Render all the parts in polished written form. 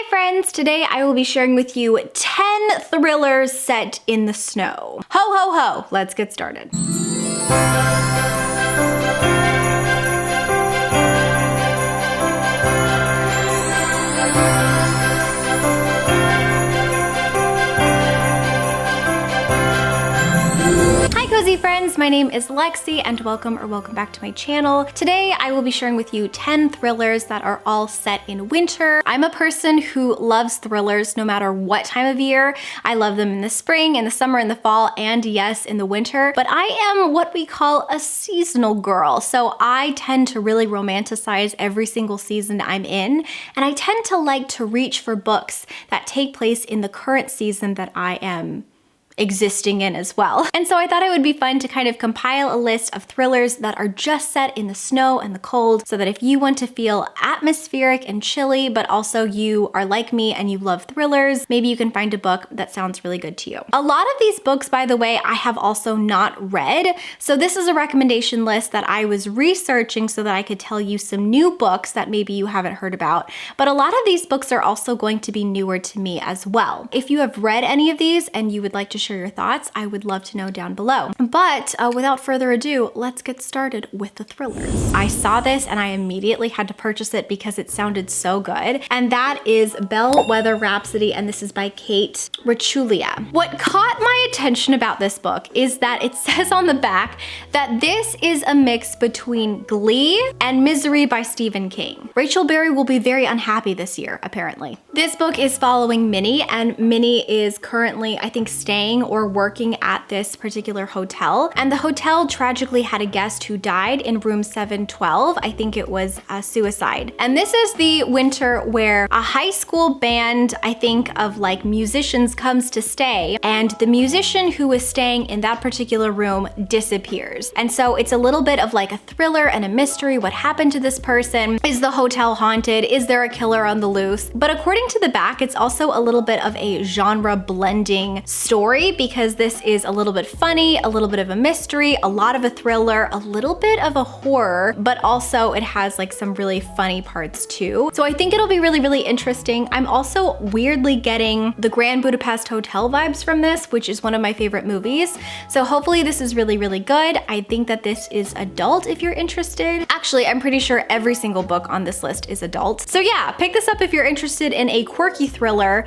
Hi friends, today I will be sharing with you 10 thrillers set in the snow. Ho ho ho, let's get started. Cozy friends, my name is Lexi and welcome back to my channel. Today I will be sharing with you 10 thrillers that are all set in winter. I'm a person who loves thrillers no matter what time of year. I love them in the spring, in the summer, in the fall, and yes, in the winter. But I am what we call a seasonal girl. So I tend to really romanticize every single season I'm in. And I tend to like to reach for books that take place in the current season that I am existing in as well. And so I thought it would be fun to kind of compile a list of thrillers that are just set in the snow and the cold, so that if you want to feel atmospheric and chilly, but also you are like me and you love thrillers, maybe you can find a book that sounds really good to you. A lot of these books, by the way, I have also not read. So this is a recommendation list that I was researching so that I could tell you some new books that maybe you haven't heard about. But a lot of these books are also going to be newer to me as well. If you have read any of these and you would like to share your thoughts, I would love to know down below. But without further ado, let's get started with the thrillers. I saw this and I immediately had to purchase it because it sounded so good. And that is Bellweather Rhapsody, and this is by Kate Racculia. What caught my attention about this book is that it says on the back that this is a mix between Glee and Misery by Stephen King. Rachel Berry will be very unhappy this year, apparently. This book is following Minnie, and Minnie is currently, I think, staying or working at this particular hotel. And the hotel tragically had a guest who died in room 712. I think it was a suicide. And this is the winter where a high school band, I think of like musicians, comes to stay, and the musician who is staying in that particular room disappears. And so it's a little bit of like a thriller and a mystery. What happened to this person? Is the hotel haunted? Is there a killer on the loose? But according to the back, it's also a little bit of a genre blending story, because this is a little bit funny, a little bit of a mystery, a lot of a thriller, a little bit of a horror, but also it has like some really funny parts too. So I think it'll be really, really interesting. I'm also weirdly getting the Grand Budapest Hotel vibes from this, which is one of my favorite movies. So hopefully this is really, really good. I think that this is adult if you're interested. Actually, I'm pretty sure every single book on this list is adult. So yeah, pick this up if you're interested in a quirky thriller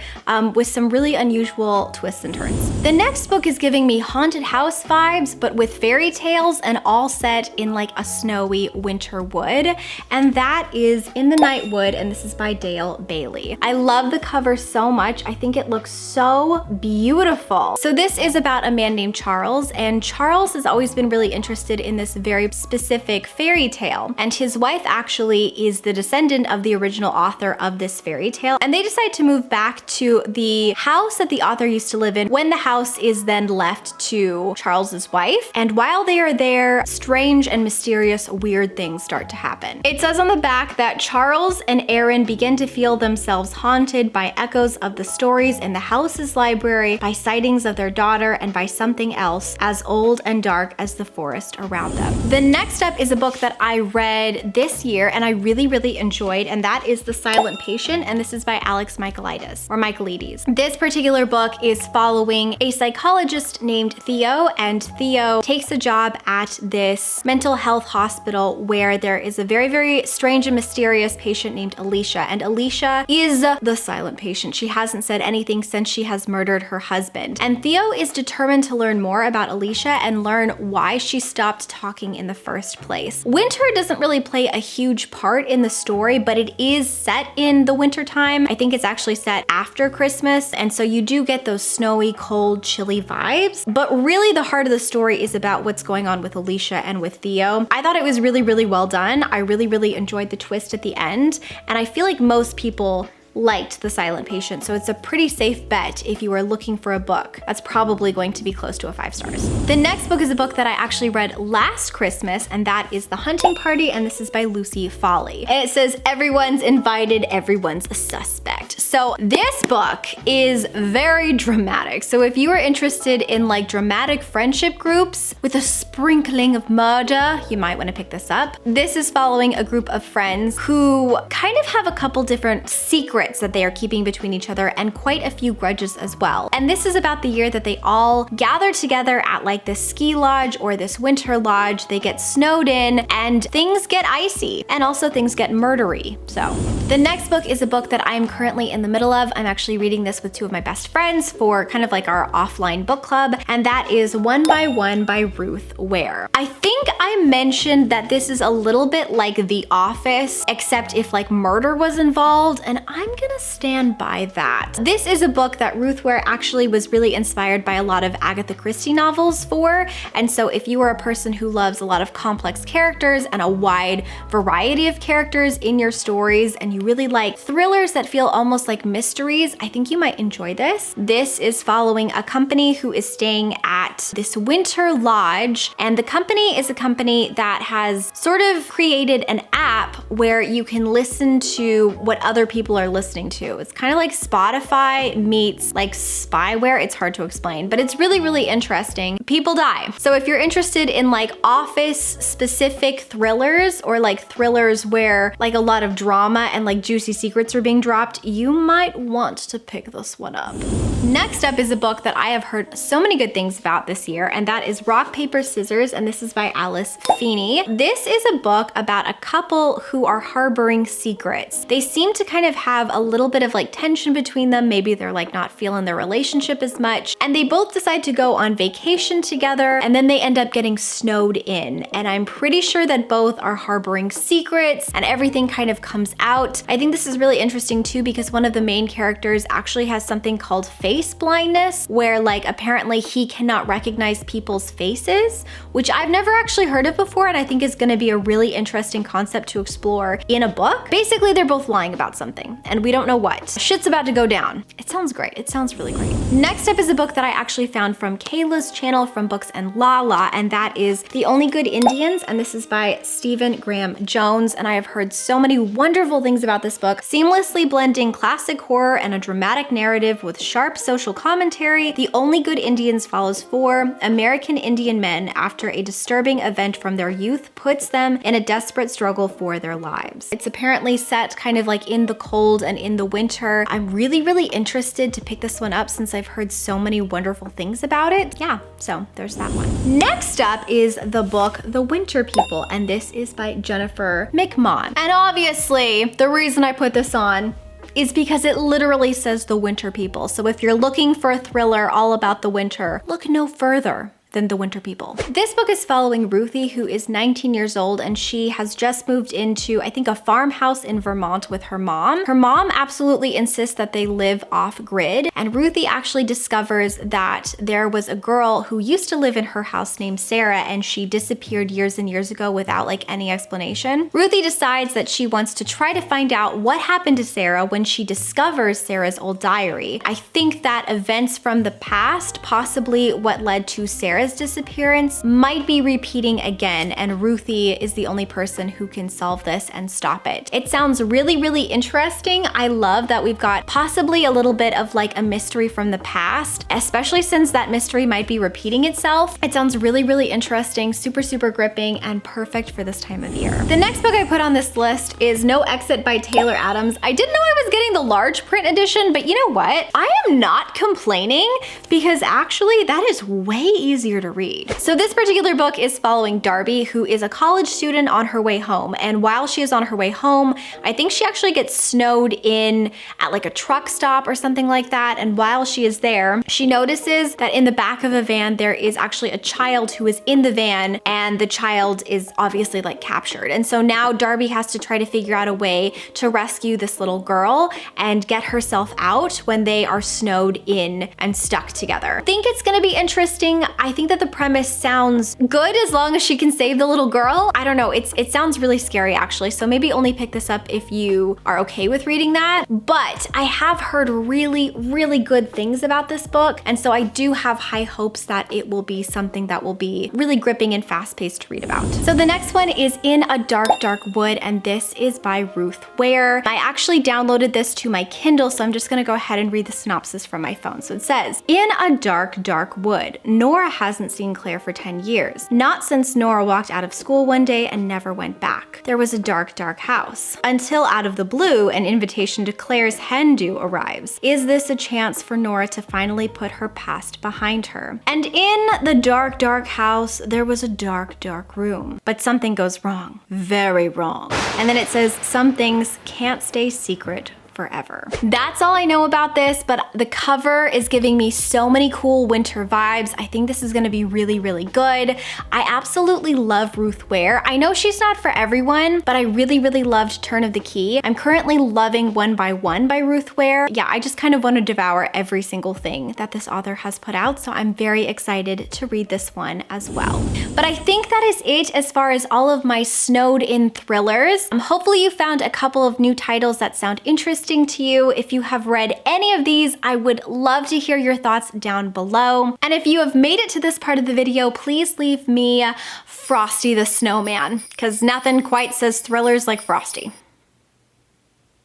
with some really unusual twists and turns. The next book is giving me haunted house vibes, but with fairy tales and all set in like a snowy winter wood. And that is In the Night Wood, and this is by Dale Bailey. I love the cover so much. I think it looks so beautiful. So this is about a man named Charles, and Charles has always been really interested in this very specific fairy tale. And his wife actually is the descendant of the original author of this fairy tale. And they decide to move back to the house that the author used to live in when the house is then left to Charles's wife. And while they are there, strange and mysterious weird things start to happen. It says on the back that Charles and Erin begin to feel themselves haunted by echoes of the stories in the house's library, by sightings of their daughter, and by something else as old and dark as the forest around them. The next up is a book that I read this year and I really, really enjoyed, and that is The Silent Patient, and this is by Alex Michealides, or Michealides. This particular book is following a psychologist named Theo, and Theo takes a job at this mental health hospital where there is a very, very strange and mysterious patient named Alicia, and Alicia is the silent patient. She hasn't said anything since she has murdered her husband. And Theo is determined to learn more about Alicia and learn why she stopped talking in the first place. Winter doesn't really play a huge part in the story, but it is set in the winter time. I think it's actually set after Christmas, and so you do get those snowy, cold, chilly vibes. But really the heart of the story is about what's going on with Alicia and with Theo. I thought it was really, really well done. I really, really enjoyed the twist at the end, and I feel like most people liked The Silent Patient, so it's a pretty safe bet if you are looking for a book that's probably going to be close to a 5 stars. The next book is a book that I actually read last Christmas, and that is The Hunting Party, and this is by Lucy Foley. And it says, everyone's invited, everyone's a suspect. So this book is very dramatic. So if you are interested in like dramatic friendship groups with a sprinkling of murder, you might want to pick this up. This is following a group of friends who kind of have a couple different secrets secrets that they are keeping between each other and quite a few grudges as well. And this is about the year that they all gather together at like this ski lodge or this winter lodge. They get snowed in and things get icy and also things get murdery. So the next book is a book that I'm currently in the middle of. I'm actually reading this with two of my best friends for kind of like our offline book club, and that is One by One by Ruth Ware. I think I mentioned that this is a little bit like The Office, except if like murder was involved, and I'm gonna stand by that. This is a book that Ruth Ware actually was really inspired by a lot of Agatha Christie novels for, and so if you are a person who loves a lot of complex characters and a wide variety of characters in your stories, and you really like thrillers that feel almost like mysteries, I think you might enjoy this. This is following a company who is staying at this winter lodge, and the company is a company that has sort of created an app where you can listen to what other people are listening to. It's kind of like Spotify meets like spyware. It's hard to explain, but it's really, really interesting. People die. So if you're interested in like office specific thrillers or like thrillers where like a lot of drama and like juicy secrets are being dropped, you might want to pick this one up. Next up is a book that I have heard so many good things about this year, and that is Rock, Paper, Scissors, and this is by Alice Feeney. This is a book about a couple who are harboring secrets. They seem to kind of have a little bit of like tension between them. Maybe they're like not feeling their relationship as much, and they both decide to go on vacation together, and then they end up getting snowed in. And I'm pretty sure that both are harboring secrets and everything kind of comes out. I think this is really interesting too because one of the main characters actually has something called face blindness, where like apparently he cannot recognize people's faces, which I've never actually heard of before, and I think is gonna be a really interesting concept to explore in a book. Basically, they're both lying about something, and we don't know what. Shit's about to go down. It sounds great. It sounds really great. Next up is a book that I actually found from Kayla's channel from Books and Lala, and that is The Only Good Indians, and this is by Stephen Graham Jones, and I have heard so many wonderful things about this book. Seamlessly blending classic horror and a dramatic narrative with sharp social commentary, The Only Good Indians follows four American Indian men after a disturbing event from their youth puts them in a desperate struggle for their lives. It's apparently set kind of like in the cold and in the winter. I'm really, really interested to pick this one up since I've heard so many wonderful things about it. Yeah, so there's that one. Next up is the book The Winter People, and this is by Jennifer McMahon. And obviously, the reason I put this on is because it literally says The Winter People. So if you're looking for a thriller all about the winter, look no further than The Winter People. This book is following Ruthie, who is 19 years old, and she has just moved into, I think, a farmhouse in Vermont with her mom. Her mom absolutely insists that they live off-grid, and Ruthie actually discovers that there was a girl who used to live in her house named Sarah, and she disappeared years and years ago without like any explanation. Ruthie decides that she wants to try to find out what happened to Sarah when she discovers Sarah's old diary. I think that events from the past, possibly what led to Sarah's disappearance, might be repeating again, and Ruthie is the only person who can solve this and stop it. It sounds really, really interesting. I love that we've got possibly a little bit of like a mystery from the past, especially since that mystery might be repeating itself. It sounds really, really interesting, super, super gripping, and perfect for this time of year. The next book I put on this list is No Exit by Taylor Adams. I didn't know I was getting the large print edition, but you know what? I am not complaining because actually that is way easier to read. So this particular book is following Darby, who is a college student on her way home. And while she is on her way home, I think she actually gets snowed in at like a truck stop or something like that. And while she is there, she notices that in the back of a van, there is actually a child who is in the van, and the child is obviously like captured. And so now Darby has to try to figure out a way to rescue this little girl and get herself out when they are snowed in and stuck together. I think it's gonna be interesting. I think that the premise sounds good as long as she can save the little girl. I don't know, it sounds really scary actually, so maybe only pick this up if you are okay with reading that. But I have heard really, really good things about this book, and so I do have high hopes that it will be something that will be really gripping and fast-paced to read about. So the next one is In a Dark, Dark Wood, and this is by Ruth Ware. I actually downloaded this to my Kindle, so I'm just gonna go ahead and read the synopsis from my phone. So it says, in a dark, dark wood, Nora has hasn't seen Claire for 10 years. Not since Nora walked out of school one day and never went back. There was a dark, dark house. Until out of the blue, an invitation to Claire's hen do arrives. Is this a chance for Nora to finally put her past behind her? And in the dark, dark house, there was a dark, dark room. But something goes wrong. Very wrong. And then it says, some things can't stay secret forever. That's all I know about this, but the cover is giving me so many cool winter vibes. I think this is gonna be really, really good. I absolutely love Ruth Ware. I know she's not for everyone, but I really, really loved Turn of the Key. I'm currently loving One by One by Ruth Ware. Yeah, I just kind of want to devour every single thing that this author has put out, so I'm very excited to read this one as well. But I think that is it as far as all of my snowed in thrillers. Hopefully you found a couple of new titles that sound interesting to you. If you have read any of these, I would love to hear your thoughts down below. And if you have made it to this part of the video, please leave me Frosty the Snowman, because nothing quite says thrillers like Frosty,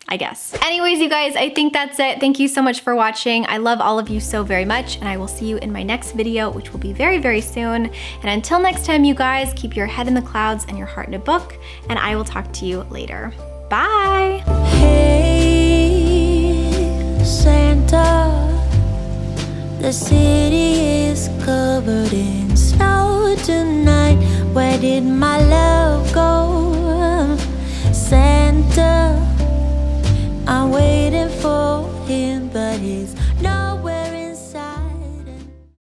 I guess. Anyways, you guys, I think that's it. Thank you so much for watching. I love all of you so very much, and I will see you in my next video, which will be very, very soon. And until next time, you guys, keep your head in the clouds and your heart in a book, and I will talk to you later. Bye! Hey, Santa, the city is covered in snow tonight. Where did my love go?